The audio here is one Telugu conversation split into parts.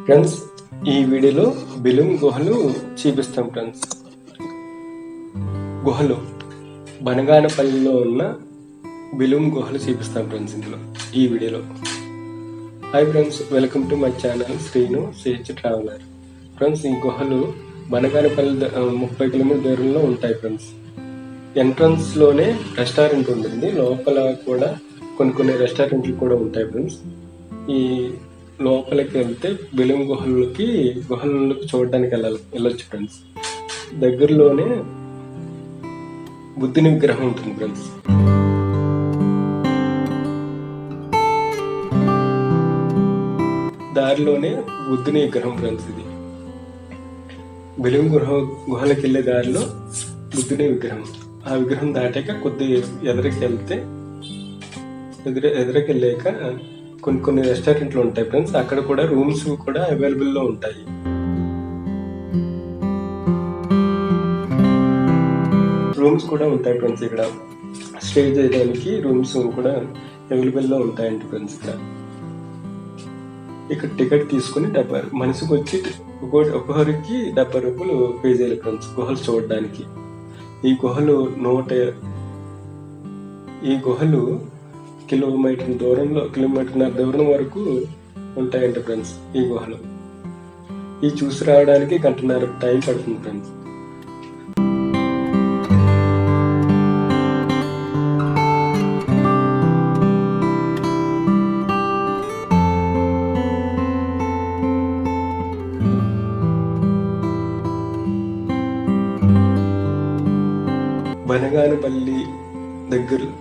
ఫ్రెండ్స్, ఈ వీడియోలో బిలుం గుహలు చూపిస్తాం ఫ్రెండ్స్. గుహలు బనగానపల్లిలో ఉన్న బిలుం గుహలు చూపిస్తాం ఫ్రెండ్స్ ఈ వీడియోలో. Hi friends, welcome to my channel Srinu CH traveller. Friends, ఈ గుహలు బనగానపల్లి 30 కిలోమీటర్ దూరంలో ఉంటాయి ఫ్రెండ్స్. ఎంట్రన్స్ లోనే రెస్టారెంట్ ఉంటుంది, లోపల కూడా కొన్ని రెస్టారెంట్లు కూడా ఉంటాయి ఫ్రెండ్స్. ఈ లోపలికి వెళ్తే బిలుం గుహలకి చూడడానికి వెళ్ళొచ్చు ఫ్రెండ్స్. దగ్గరలోనే బుద్ధుని విగ్రహం ఉంటుంది ఫ్రెండ్స్. దారిలోనే బుద్ధుని విగ్రహం ఫ్రెండ్స్. ఇది బిలుం గుహలకి వెళ్ళే దారిలో బుద్ధుని విగ్రహం. ఆ విగ్రహం దాటాక కొద్దిగా ఎదురుకెళ్ళాక కొన్ని రెస్టారెంట్లు ఉంటాయి ఫ్రెండ్స్. అక్కడ కూడా రూమ్స్ కూడా అవైలబుల్లో ఉంటాయి. రూమ్స్ కూడా ఉంటాయి ఫ్రెండ్స్. ఇక్కడ స్టే చేయడానికి రూమ్స్ కూడా అవైలబుల్లో ఉంటాయండి ఫ్రెండ్స్. ఇక్కడ టికెట్ తీసుకుని మనిషికి వచ్చి ఒక్కొక్కరికి 70 రూపాయలు పే చేయాలి ఫ్రెండ్స్ గుహలు చూడడానికి. ఈ గుహలు కిలోమీటర్ దూరం వరకు ఉంటాయంట ఫ్రెండ్స్. ఈ గుహలు చూసి రావడానికి 1.5 గంట టైం పడుతుంది ఫ్రెండ్స్.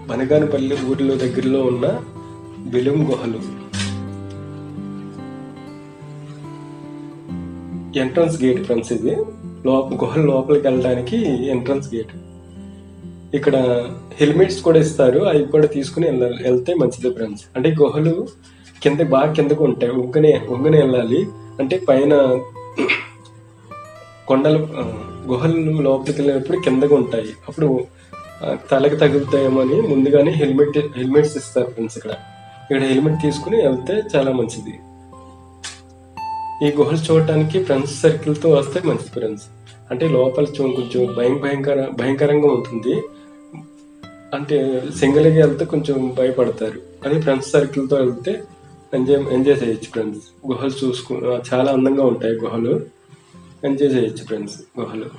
బనగానపల్లి ఊరిలో దగ్గరలో ఉన్న బిలుం గుహలు ఎంట్రన్స్ గేట్ ఫ్రెండ్స్. ఇది గుహల లోపలికి వెళ్ళడానికి ఎంట్రన్స్ గేట్. ఇక్కడ హెల్మెట్స్ కూడా ఇస్తారు, అవి కూడా తీసుకుని వెళ్తే మంచిది ఫ్రెండ్స్. అంటే గుహలు బాగా కిందకు ఉంటాయి, ఒంగనే వెళ్ళాలి. అంటే పైన కొండలు గుహలు లోపలికి వెళ్ళినప్పుడు కిందకు ఉంటాయి, అప్పుడు తలకి తగులుతాయేమో అని ముందుగానే హెల్మెట్స్ ఇస్తారు ఫ్రెండ్స్. ఇక్కడ హెల్మెట్ తీసుకుని వెళ్తే చాలా మంచిది. ఈ గుహలు చూడటానికి ఫ్రెండ్స్ సర్కిల్తో వస్తే మంచిది ఫ్రెండ్స్. అంటే లోపల కొంచెం భయంకరంగా ఉంటుంది. అంటే సింగిల్గా వెళ్తే కొంచెం భయపడతారు. అదే ఫ్రెండ్స్ సర్కిల్తో వెళ్తే ఎంజాయ్ చేయొచ్చు ఫ్రెండ్స్. గుహలు చాలా అందంగా ఉంటాయి గుహలు, ఎంజాయ్ చేయొచ్చు ఫ్రెండ్స్ గుహలు.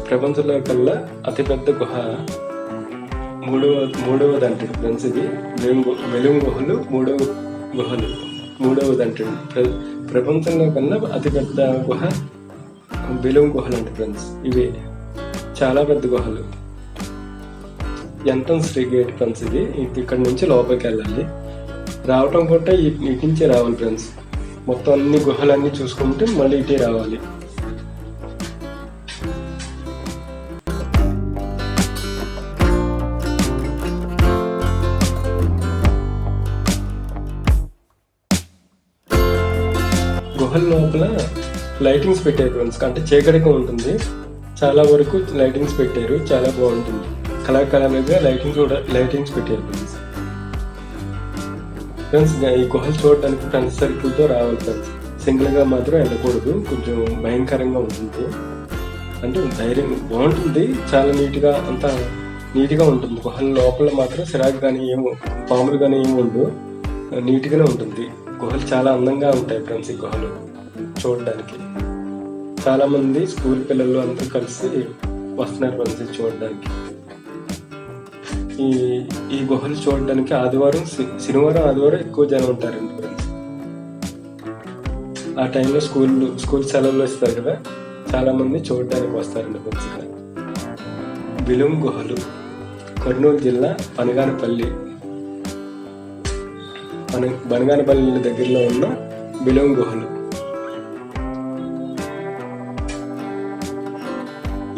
ప్రపంచంలో కల్లా అతిపెద్ద గుహ మూడవది అంటాడు ఫ్రెండ్స్. ఇది బిలుం గుహలు మూడవది అంటాడు. ప్రపంచంలో కన్నా అతిపెద్ద గుహ బిలుం గుహలు అంటే ఫ్రెండ్స్. ఇవి చాలా పెద్ద గుహలు. Entrance gate friends. ఇది ఇక్కడ నుంచి లోపలికి వెళ్ళాలి. రావటం కూడా ఇటు నుంచే రావాలి ఫ్రెండ్స్. మొత్తం అన్ని గుహలన్నీ చూసుకుంటే మళ్ళీ ఇటే రావాలి. గుహల లోపల లైటింగ్స్ పెట్టారు ఫ్రెండ్స్. అంటే చీకటిగా ఉంటుంది, చాలా వరకు లైటింగ్స్ పెట్టారు, చాలా బాగుంటుంది. కలర్గా లైటింగ్స్ పెట్టారు ఫ్రెండ్స్. ఈ గుహలు చూడటానికి ఫ్రెండ్స్ సర్కిల్తో రావాలి ఫ్రెండ్స్. సింగిల్గా మాత్రం వెళ్ళకూడదు, కొంచెం భయంకరంగా ఉంటుంది. అంటే ధైర్యం బాగుంటుంది, చాలా అంతా నీట్గా ఉంటుంది. గుహల లోపల మాత్రం సిరాకు కానీ పాములు కానీ ఏమి ఉండవు, నీట్గానే ఉంటుంది. గుహలు చాలా అందంగా ఉంటాయి ఫ్రెండ్స్. ఈ గుహలు చూడడానికి చాలా మంది స్కూల్ పిల్లలు అందరూ కలిసి వస్తున్నారు ఫ్రెండ్స్ చూడడానికి. ఈ గుహలు చూడడానికి శనివారం ఆదివారం ఎక్కువ జనం ఉంటారండి ఫ్రెండ్స్. ఆ టైంలో స్కూల్ సెలవులు ఇస్తారు కదా, చాలా మంది చూడడానికి వస్తారండి ఫ్రెండ్స్. ఇక్కడ బిలుం గుహలు కర్నూలు జిల్లా బనగానపల్లి బనగానపల్లి దగ్గరలో ఉన్న బిలం గుహలు.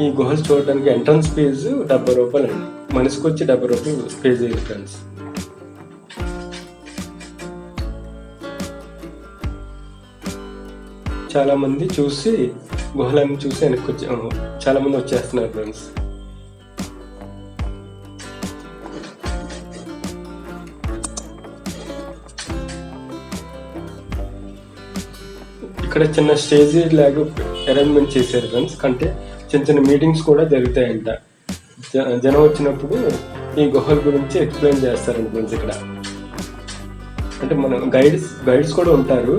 ఈ గుహలు చూడడానికి ఎంట్రన్స్ ఫీజు 70 రూపాయలు అండి. మనిషికి వచ్చి 70 రూపాయలు పే చేయాలి ఫ్రెండ్స్. చాలా మంది చూసి గుహలన్నీ చూసి వెనక్కి చాలా మంది వచ్చేస్తున్నారు ఫ్రెండ్స్. ఇక్కడ చిన్న స్టేజ్ లాగా అరేంజ్మెంట్ చేశారు ఫ్రెండ్స్. అంటే చిన్న చిన్న మీటింగ్స్ కూడా జరుగుతాయంట. జనం వచ్చినప్పుడు ఈ గుహల గురించి ఎక్స్ప్లెయిన్ చేస్తారండి ఫ్రెండ్స్. ఇక్కడ అంటే మన గైడ్స్ కూడా ఉంటారు.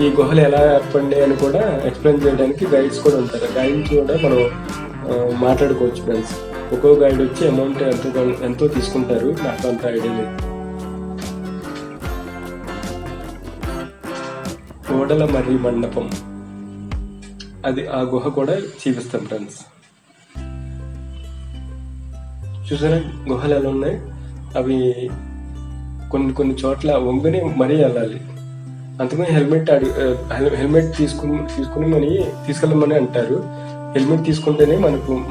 ఈ గుహలు ఎలా ఏర్పడి అని కూడా ఎక్స్ప్లెయిన్ చేయడానికి గైడ్స్ కూడా ఉంటారు. గైడ్స్ కూడా మనం మాట్లాడుకోవచ్చు ఫ్రెండ్స్. ఒక్కో గైడ్ వచ్చి అమౌంట్ ఎంతో తీసుకుంటారు. నాకు అంత ఐడియా లేదు. కోడల మర్రి మండపం, అది ఆ గుహ కూడా చూపిస్తాం ఫ్రెండ్స్. చూసారా గుహలు ఎలా ఉన్నాయి? అవి కొన్ని చోట్ల వంగుని మరీ వెళ్ళాలి. అందుకని హెల్మెట్ తీసుకెళ్ళమని అంటారు. హెల్మెట్ తీసుకుంటేనే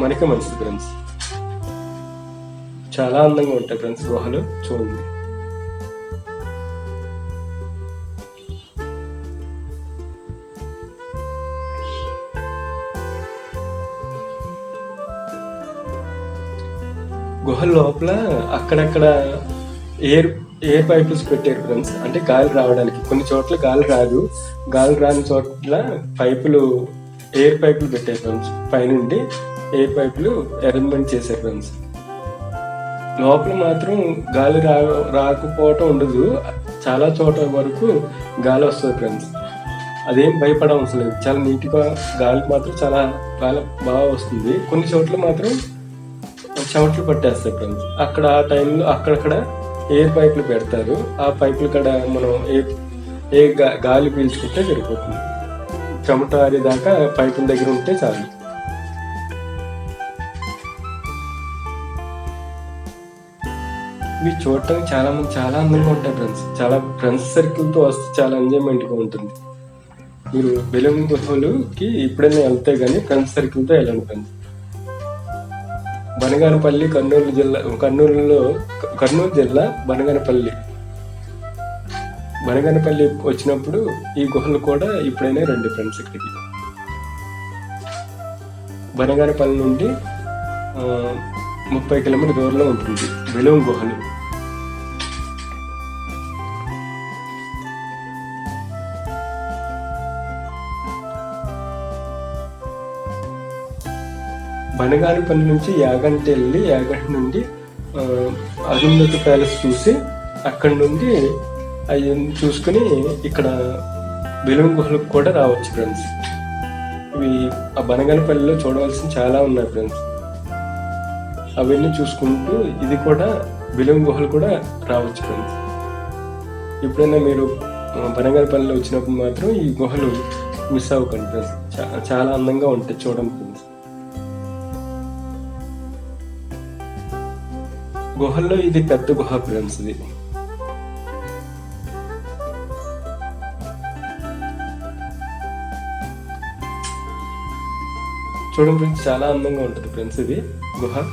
మనకే మంచిది ఫ్రెండ్స్. చాలా అందంగా ఉంటాయి ఫ్రెండ్స్ గుహలు. చూడండి, గుహల లోపల అక్కడక్కడ ఎయిర్ పైప్స్ పెట్టారు ఫ్రెండ్స్. అంటే గాలి రావడానికి. కొన్ని చోట్ల గాలి రాని చోట్ల ఎయిర్ పైపులు పెట్టారు ఫ్రెండ్స్. పైనుండి ఎయిర్ పైపులు అరేంజ్మెంట్ చేశారు ఫ్రెండ్స్. లోపల మాత్రం గాలి రాకపోవటం ఉండదు. చాలా చోట్ల వరకు గాలి వస్తుంది ఫ్రెండ్స్. అదేం భయపడవలసిన లేదు. చాలా నీట్గా గాలి మాత్రం చాలా బాగా వస్తుంది. కొన్ని చోట్ల మాత్రం చెమటలు పట్టేస్తాయి ఫ్రెండ్స్. అక్కడ ఆ టైంలో అక్కడక్కడ ఎయిర్ పైపులు పెడతారు. ఆ పైపులు కూడా మనం గాలి పీల్చుకుంటే సరిపోతుంది. చెమట ఆరేదాకా పైపుల దగ్గర ఉంటే చాలు. ఇవి చూడటానికి చాలా అందంగా ఉంటాయి ఫ్రెండ్స్. చాలా ఫ్రెండ్స్ సర్కిల్తో వస్తే చాలా ఎంజాయ్మెంట్గా ఉంటుంది. మీరు బెలూమ్ గుహలుకి ఎప్పుడైనా వెళ్తే కానీ ఫ్రెండ్స్ సర్కిల్తో వెళ్ళండి ఫ్రెండ్స్. బనగానపల్లి కర్నూలు జిల్లా బనగానపల్లి వచ్చినప్పుడు ఈ గుహలు కూడా ఇప్పుడైనా రండి ఫ్రెండ్స్. ఇక్కడికి బనగానపల్లి నుండి 30 కిలోమీటర్ దూరంలో ఉంటుంది బెలూమ్ గుహలు. బనగానపల్లి నుంచి యాగంటి వెళ్ళి యాగంటి నుండి అరుంధతి ప్యాలెస్ చూసి అక్కడి నుండి అవి చూసుకుని ఇక్కడ బెలూమ్ గుహలకు కూడా రావచ్చు ఫ్రెండ్స్. ఇవి ఆ బనగానపల్లిలో చూడవలసిన చాలా ఉన్నాయి ఫ్రెండ్స్. అవన్నీ చూసుకుంటూ ఇది కూడా బెలూమ్ గుహలు కూడా రావచ్చు ఫ్రెండ్స్. ఎప్పుడైనా మీరు బనగానపల్లిలో వచ్చినప్పుడు మాత్రం ఈ గుహలు మిస్ అవ్వకండి ఫ్రెండ్స్. చాలా అందంగా ఉంటాయి చూడండి ఫ్రెండ్స్. గుహల్లో ఇది పెద్ద గుహ ఫ్రెండ్స్. ఇది చూడండి ఫ్రెండ్స్, చాలా అందంగా ఉంటుంది ఫ్రెండ్స్ ఇది గుహ.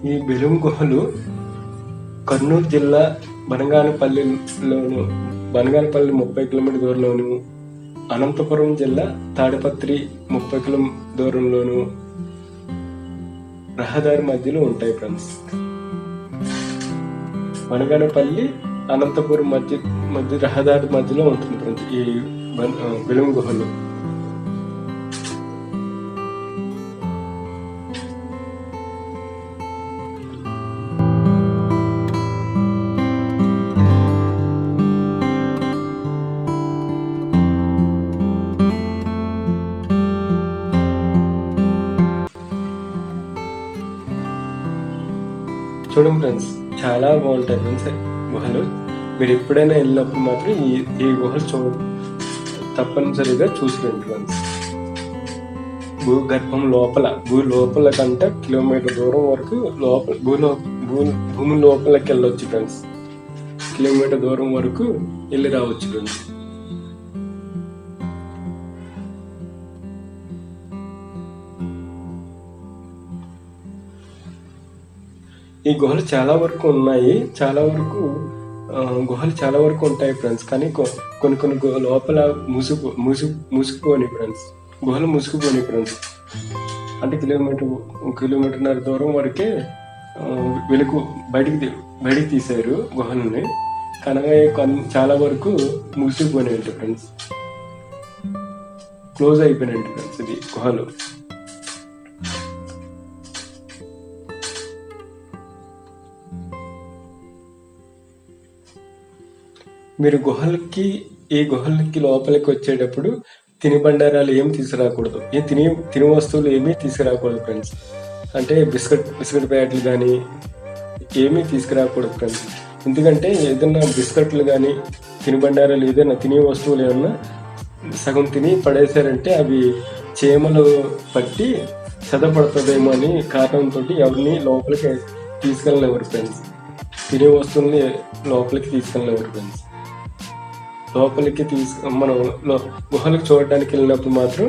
ఈ బెలూమ్ గుహలు కర్నూలు జిల్లా బనగానపల్లి 30 కిలోమీటర్ దూరంలోను, అనంతపురం జిల్లా తాడిపత్రి 30 దూరంలోను రహదారి మధ్యలో ఉంటాయి ఫ్రెండ్స్. వనగనపల్లి అనంతపురం మధ్య రహదారి మధ్యలో ఉంటుంది ఫ్రెండ్స్ ఈ బెలుం గుహలు. చూడండి ఫ్రెండ్స్, చాలా బాగుంటాయి ఫ్రెండ్స్ గుహలు. మీరు ఎప్పుడైనా వెళ్ళినప్పుడు మాత్రం ఈ గుహలు తప్పనిసరిగా చూసి రండి ఫ్రెండ్స్. భూగర్భం భూ లోపల కంటే కిలోమీటర్ దూరం వరకు భూమి లోపలికి వెళ్ళొచ్చు ఫ్రెండ్స్. కిలోమీటర్ దూరం వరకు వెళ్ళి రావచ్చు ఫ్రెండ్స్. ఈ గుహలు చాలా వరకు ఉన్నాయి, గుహలు చాలా వరకు ఉంటాయి ఫ్రెండ్స్. కానీ కొన్ని లోపల మూసుకుపోయి ఫ్రెండ్స్, గుహలు మూసుకుపోయి ఫ్రెండ్స్. అంటే కిలోమీటర్న్నర దూరం వరకే బయటికి తీశారు గుహలని. కానీ చాలా వరకు మూసుకుపోయినాయి ఫ్రెండ్స్, క్లోజ్ అయిపోయినాయి ఫ్రెండ్స్ ఇది గుహలు. మీరు ఈ గుహలకి లోపలికి వచ్చేటప్పుడు తినుబండారాలు ఏమి తీసుకురాకూడదు, తిని వస్తువులు ఏమీ తీసుకురాకూడదు ఫ్రెండ్స్. అంటే బిస్కెట్ ప్యాకెట్లు కానీ ఏమీ తీసుకురాకూడదు ఫ్రెండ్స్. ఎందుకంటే ఏదైనా బిస్కెట్లు కానీ తినుబండారాలు ఏదైనా తినే వస్తువులు ఏమన్నా సగం తిని పడేశారంటే అవి చీమలు పట్టి చదపడుతుందేమో అని కారణంతో ఎవరిని లోపలికి తీసుకెళ్ళలేవారు ఫ్రెండ్స్. తినే వస్తువుల్ని లోపలికి తీసుకెళ్ళలేవారు ఫ్రెండ్స్. లోపలికి మనం గుహలకు చూడడానికి వెళ్ళినప్పుడు మాత్రం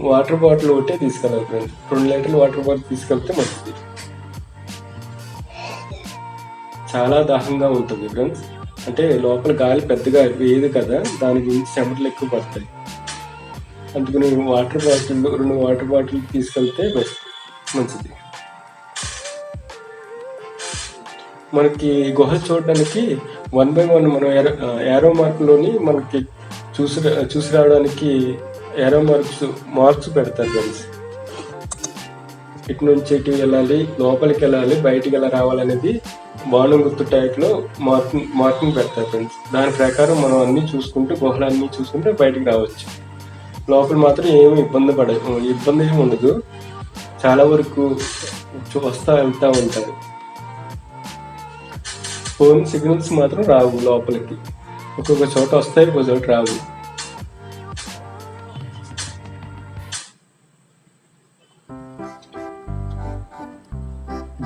వాటర్ బాటిల్ ఒకటే తీసుకెళ్ళాలి ఫ్రెండ్స్. 2 లీటర్ల వాటర్ బాటిల్ తీసుకెళ్తే మంచిది. చాలా దాహంగా ఉంటుంది ఫ్రెండ్స్. అంటే లోపల గాలి పెద్దగా వేయదు కదా, దాని గురించి చెమటలు ఎక్కువ పడతాయి. అందుకని 2 వాటర్ బాటిల్ తీసుకెళ్తే మంచిది. మనకి గుహలు చూడడానికి 1 by 1 మనం ఏరో మార్కులోని మనకి చూసి రావడానికి ఏరో మార్క్స్ పెడతారు ఫ్రెండ్స్. ఇటు నుంచి ఇటు వెళ్ళాలి, లోపలికి వెళ్ళాలి, బయటికి ఎలా రావాలనేది బాణం గుర్తు టైప్లో మార్కింగ్ పెడతారు ఫ్రెండ్స్. దాని ప్రకారం మనం అన్ని చూసుకుంటూ గుహలన్నీ చూసుకుంటే బయటికి రావచ్చు. లోపల మాత్రం ఏమి ఇబ్బంది ఏమి ఉండదు. చాలా వరకు వెళ్తూ ఉంటారు. ఫోన్ సిగ్నల్స్ మాత్రం రావు లోపలికి. ఒక్కొక్క చోట వస్తాయి, ఒక్కొక్క చోట రావు.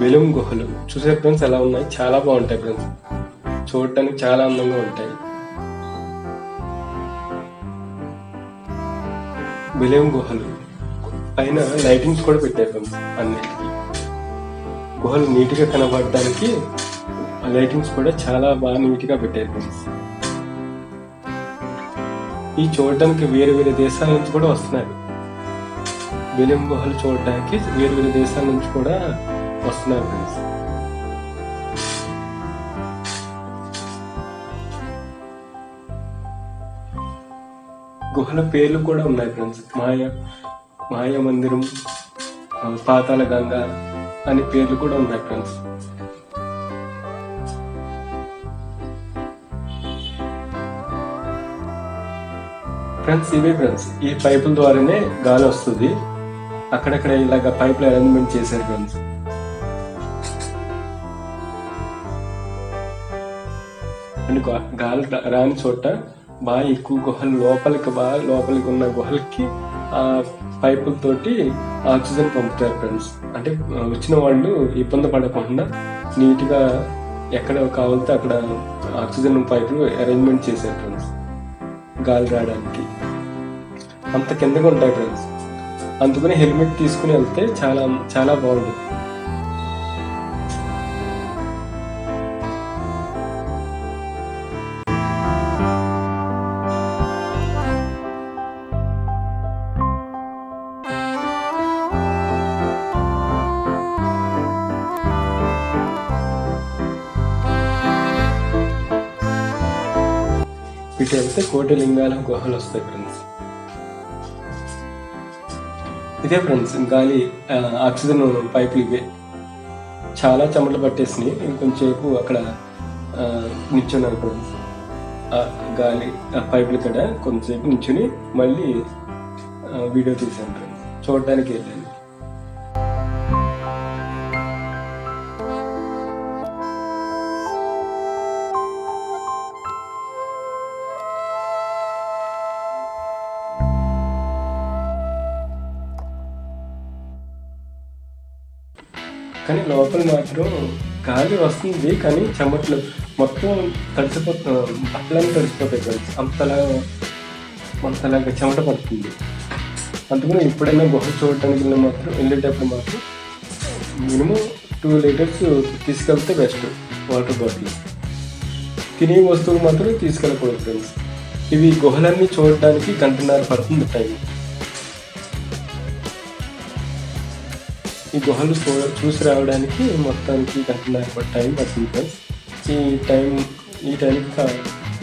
బెలుం గుహలు చూసే ఫ్రెండ్స్ ఎలా ఉన్నాయి, చాలా బాగుంటాయి ఫ్రెండ్స్. చూడటానికి చాలా అందంగా ఉంటాయి. బెలుం గుహలు పైన లైటింగ్స్ కూడా పెట్టారు ఫ్రెండ్స్. అన్నిటికీ గుహలు నీట్గా కనబడడానికి లైటింగ్స్ కూడా చాలా బాగా నీట్గా పెట్టారు ఫ్రెండ్స్. ఈ చూడటానికి వేరే దేశాల నుంచి కూడా వస్తున్నారు. బెలుం గుహలు చూడటానికి వేరే దేశాల నుంచి కూడా వస్తున్నారు ఫ్రెండ్స్. గుహల పేర్లు కూడా ఉన్నాయి ఫ్రెండ్స్. మాయ మందిరం, పాతాళ గంగా అని పేర్లు కూడా ఉన్నాయి ఫ్రెండ్స్. ఫ్రెండ్స్ ఇవే ఫ్రెండ్స్, ఈ పైపుల ద్వారానే గాలి వస్తుంది. అక్కడక్కడ ఇలాగ పైపులు అరేంజ్మెంట్ చేశారు ఫ్రెండ్స్. అండ్ గాలి రాని చోట బాగా ఎక్కువ గుహలు లోపలికి ఉన్న గుహలకి ఆ పైపులతోటి ఆక్సిజన్ పంపుతారు ఫ్రెండ్స్. అంటే వచ్చిన వాళ్ళు ఇబ్బంది పడకుండా నీట్గా ఎక్కడ కావాలితే అక్కడ ఆక్సిజన్ పైపులు అరేంజ్మెంట్ చేశారు ఫ్రెండ్స్. గాలి రావడానికి అంత కిందగా ఉంటాయి ఫ్రెండ్స్. అందుకని హెల్మెట్ తీసుకుని వెళ్తే చాలా చాలా బాగుంటుంది. వెళ్తే కోటిలింగాల గుహలు వస్తాయి ఫ్రెండ్స్. ఇదే ఫ్రెండ్స్ గాలి ఆక్సిజన్ పైపులు ఇవే. చాలా చెమటలు పట్టేసినాయి. ఇంకొంచెంసేపు అక్కడ నిల్చున్నాను ఫ్రెండ్స్. గాలి పైపుల కడ కొంతసేపు నిల్చుని మళ్ళీ వీడియో తీశాను ఫ్రెండ్స్. చూడడానికి వెళ్ళాను. కానీ లోపల మాత్రం గాలి వస్తుంది, కానీ చెమట్లు మొత్తం బట్టలన్నీ తడిసిపోతాయి ఫ్రెండ్స్. అంతలాగా చెమట పడుతుంది. అందుకని ఎప్పుడైనా గుహ చూడటానికి వెళ్ళేటప్పుడు మాత్రం మినిమం 2 లీటర్స్ తీసుకెళ్తే బెస్ట్. వాటర్ బాటిల్, తినే వస్తువులు మాత్రం తీసుకెళ్ళకూడదు ఫ్రెండ్స్. ఇవి గుహలన్నీ చూడడానికి 1.5 గంట పడుతుంది టైం. ఈ గుహలు చూసి రావడానికి మొత్తానికి 1.5 గంట టైం పడుతుంది ఫ్రెండ్స్.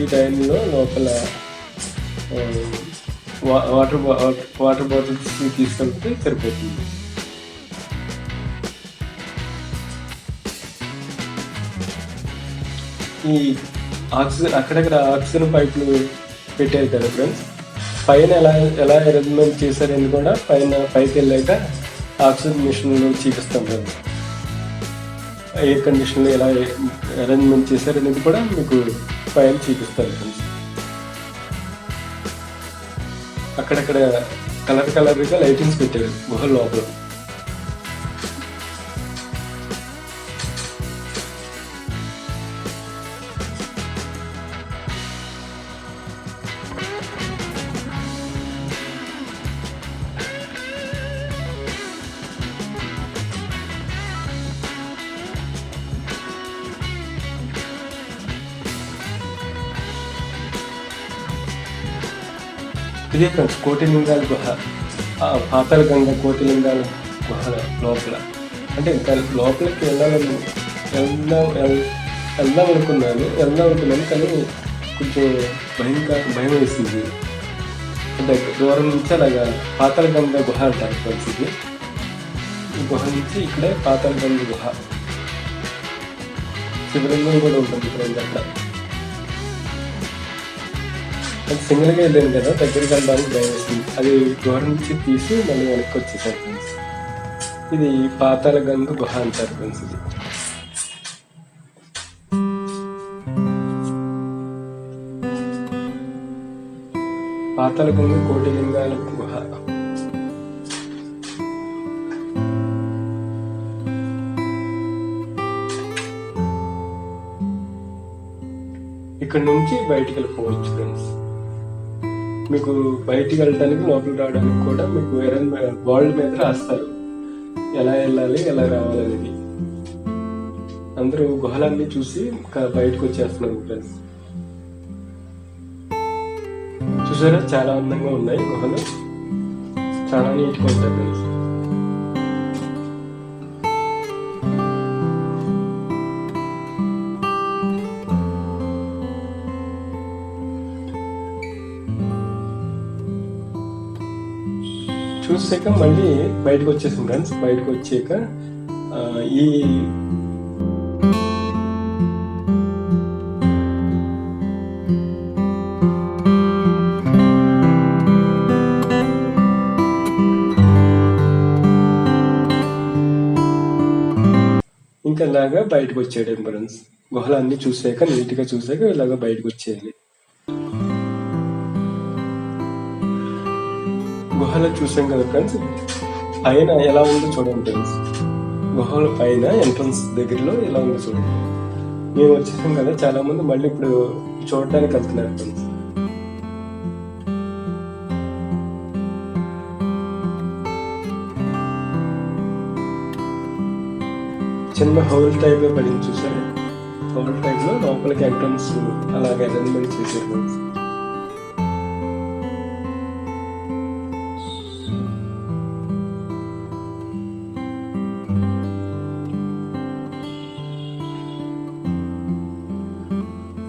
ఈ టైంలో లోపల వాటర్ బాటిల్స్ తీసుకెళ్తే సరిపోతుంది. ఈ ఆక్సిజన్ అక్కడక్కడ ఆక్సిజన్ పైపులు పెట్టారు కదా ఫ్రెండ్స్. పైన ఎలా అరేంజ్మెంట్ చేశారని కూడా పైకి వెళ్ళాక ఆక్సిజన్ మిషన్లో చూపిస్తాం ఫ్రెండ్స్. ఎయిర్ కండిషన్లో ఎలా అరేంజ్మెంట్ చేశారనేది కూడా మీకు పైన చూపిస్తాను ఫ్రెండ్స్. అక్కడక్కడ కలర్గా లైటింగ్స్ పెట్టారు గుహ లోపల. ఇదే ఫ్రెండ్స్ కోటిలింగాల గుహ, పాతాళగంగ కోటిలింగాల గుహ లోపల. అంటే ఇంకా లోపలికి వెళ్దాం అనుకున్నాను కానీ కొంచెం భయం వేసింది. దూరం నుంచి అలాగా పాతాళగంగ గుహ అంటారు ఫ్రెండ్స్. ఇది ఈ గుహ నుంచి ఇక్కడే పాతాళగంగ గుహ. శివలింగం కూడా ఉంటుంది ఫ్రెండ్స్ అక్కడ. అది సింగిల్గా వెళ్ళాను కదా, దగ్గరికి వెళ్ళడానికి భయం వేస్తుంది. అది గుహ నుంచి తీసి మళ్ళీ వెనక్కి వచ్చేసారు ఫ్రెండ్స్. ఇది పాతాళగంగ గుహ అంటారు ఫ్రెండ్స్. ఇది పాతాళగంగ కోటిలింగాల గుహ. ఇక్కడ నుంచి బయటికి వెళ్ళిపోవచ్చు ఫ్రెండ్స్. మీకు బయటికి వెళ్ళడానికి లోపలికి రావడానికి కూడా మీకు వరల్డ్ మీద రాస్తారు ఎలా వెళ్ళాలి ఎలా రావాలనేది. అందరూ గుహలన్నీ చూసి బయటకు వచ్చేస్తున్నారు ఫ్రెండ్స్. చూసారా, చాలా అందంగా ఉన్నాయి గుహలు, చాలా నీట్గా ఉంటాయి ఫ్రెండ్స్. చూసాక మళ్ళీ బయటకు వచ్చేసాం ఫ్రెండ్స్. బయటకు వచ్చాక ఈ ఇంకా ఇలాగా బయటకు వచ్చేయడం ఫ్రెండ్స్. గుహలన్నీ చూసాక నీట్గా చూసాక ఇలాగా బయటకు వచ్చేయాలి. గుహలో చూసాం కదా ఫ్రెండ్స్, పైన ఎలా ఉందో చూడండి ఫ్రెండ్స్. గుహల పైన ఎంట్రన్స్ దగ్గరలో ఎలా ఉందో చూడండి. మేము వచ్చేసాం కదా, చాలా మంది మళ్ళీ ఇప్పుడు చూడడానికి వెళ్తున్నారు ఫ్రెండ్స్. చిన్న హోల్ టైప్ లో పడింది చూసారు. హోల్ టైప్ లో లోపలికి ఎంట్రన్స్ అలాగే అరేంజ్మెంట్ చేశారు ఫ్రెండ్స్.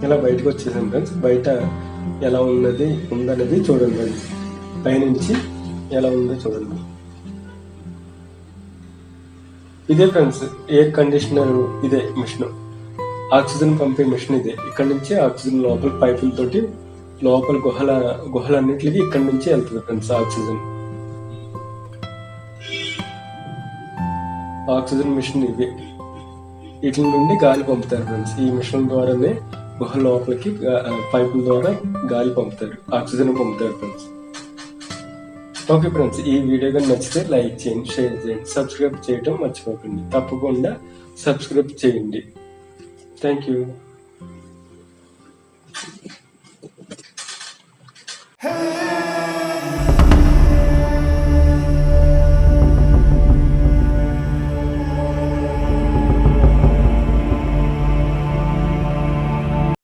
ఇలా బయటకు వచ్చేసాం ఫ్రెండ్స్. బయట ఎలా ఉందనేది చూడండి ఫ్రెండ్స్. పైనుంచి ఎలా ఉందో చూడండి. ఇదే ఫ్రెండ్స్ ఎయిర్ కండిషనర్, ఇదే మిషన్, ఆక్సిజన్ పంపే మిషన్ ఇదే. ఇక్కడ నుంచి ఆక్సిజన్ లోపల పైపులతోటి లోపల గుహలన్నిటికి ఇక్కడ నుంచి వెళ్తుంది ఫ్రెండ్స్ ఆక్సిజన్ మిషన్ ఇవి. వీటి నుండి గాలి పంపుతారు ఫ్రెండ్స్. ఈ మిషన్ ద్వారానే గుహ లోపలికి పైపుల ద్వారా గాలి పంపుతారు, ఆక్సిజన్ పంపుతారు ఫ్రెండ్స్. ఓకే ఫ్రెండ్స్, ఈ వీడియో కానీ నచ్చితే లైక్ చేయండి, షేర్ చేయండి, సబ్స్క్రైబ్ చేయడం మర్చిపోకండి. తప్పకుండా సబ్స్క్రైబ్ చేయండి. Thank you.